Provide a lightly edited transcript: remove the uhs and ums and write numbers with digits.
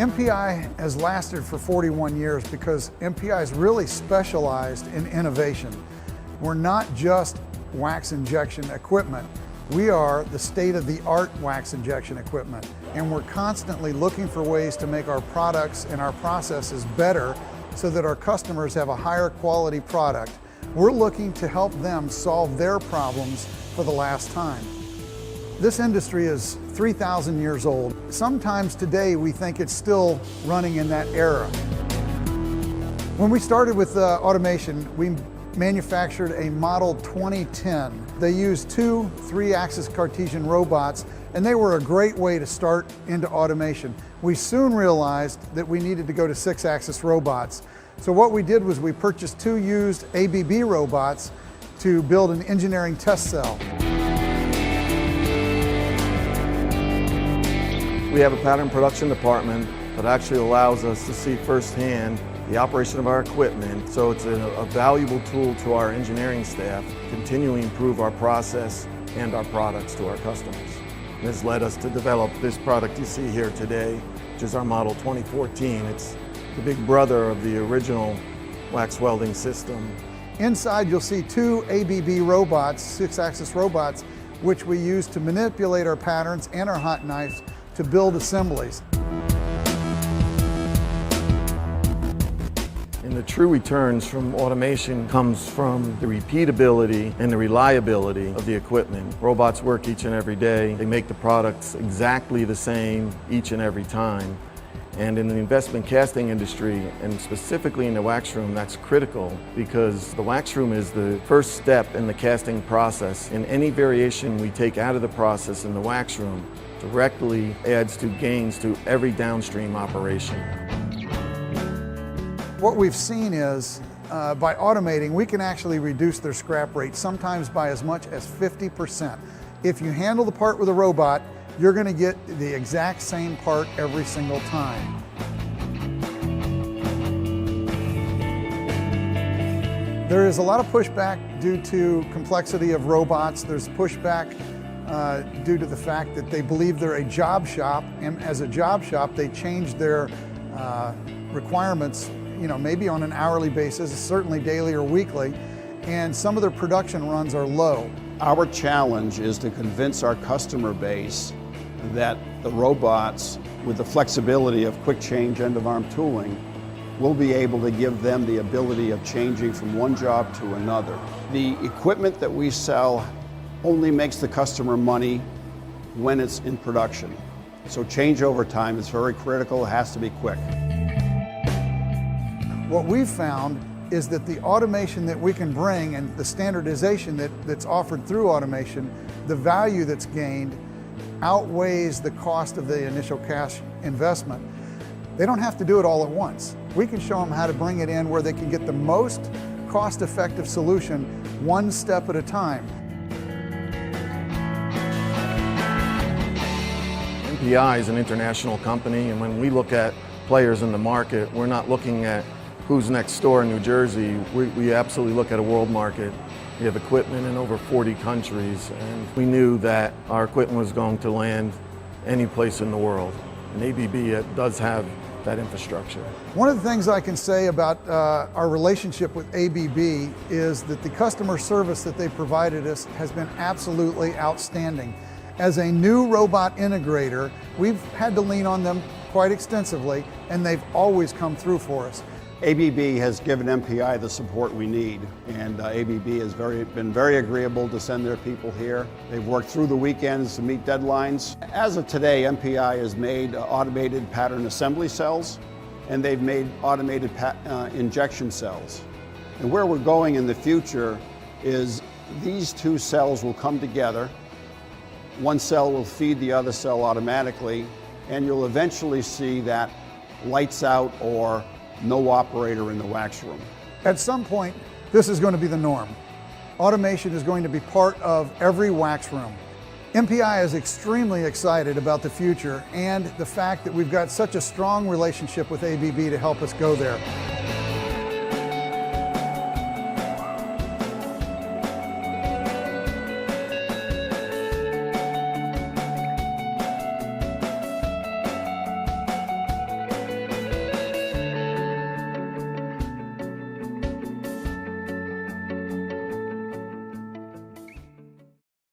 MPI has lasted for 41 years because MPI is really specialized in innovation. We're not just wax injection equipment. We are the state-of-the-art wax injection equipment, and we're constantly looking for ways to make our products and our processes better so that our customers have a higher quality product. We're looking to help them solve their problems for the last time. This industry is 3,000 years old. Sometimes today we think it's still running in that era. When we started with automation, we manufactured a model 2010. They used two 3-axis Cartesian robots, and they were a great way to start into automation. We soon realized that we needed to go to 6-axis robots. So what we did was we purchased 2 used ABB robots to build an engineering test cell. We have a pattern production department that actually allows us to see firsthand the operation of our equipment. So it's a valuable tool to our engineering staff, continually improve our process and our products to our customers. And this led us to develop this product you see here today, which is our model 2014. It's the big brother of the original wax welding system. Inside you'll see 2 ABB robots, 6-axis robots, which we use to manipulate our patterns and our hot knives to build assemblies. And the true returns from automation comes from the repeatability and the reliability of the equipment. Robots work each and every day. They make the products exactly the same each and every time. And in the investment casting industry, and specifically in the wax room, that's critical because the wax room is the first step in the casting process. And any variation we take out of the process in the wax room directly adds to gains to every downstream operation. What we've seen is by automating, we can actually reduce their scrap rate, sometimes by as much as 50%. If you handle the part with a robot, you're going to get the exact same part every single time. There is a lot of pushback due to complexity of robots. There's pushback due to the fact that they believe they're a job shop, and as a job shop they change their requirements, maybe on an hourly basis, certainly daily or weekly, and some of their production runs are low. Our challenge is to convince our customer base that the robots, with the flexibility of quick change end-of-arm tooling, will be able to give them the ability of changing from one job to another. The equipment that we sell only makes the customer money when it's in production. So changeover time is very critical, it has to be quick. What we've found is that the automation that we can bring and the standardization that's offered through automation, the value that's gained outweighs the cost of the initial cash investment. They don't have to do it all at once. We can show them how to bring it in where they can get the most cost-effective solution one step at a time. MPI is an international company, and when we look at players in the market, we're not looking at who's next door in New Jersey. We absolutely look at a world market. We have equipment in over 40 countries, and we knew that our equipment was going to land any place in the world. And ABB does have that infrastructure. One of the things I can say about our relationship with ABB is that the customer service that they provided us has been absolutely outstanding. As a new robot integrator, we've had to lean on them quite extensively, and they've always come through for us. ABB has given MPI the support we need, and ABB has been very agreeable to send their people here. They've worked through the weekends to meet deadlines. As of today, MPI has made automated pattern assembly cells, and they've made automated injection cells. And where we're going in the future is these 2 cells will come together. One cell will feed the other cell automatically, and you'll eventually see that lights out or no operator in the wax room. At some point, this is going to be the norm. Automation is going to be part of every wax room. MPI is extremely excited about the future and the fact that we've got such a strong relationship with ABB to help us go there.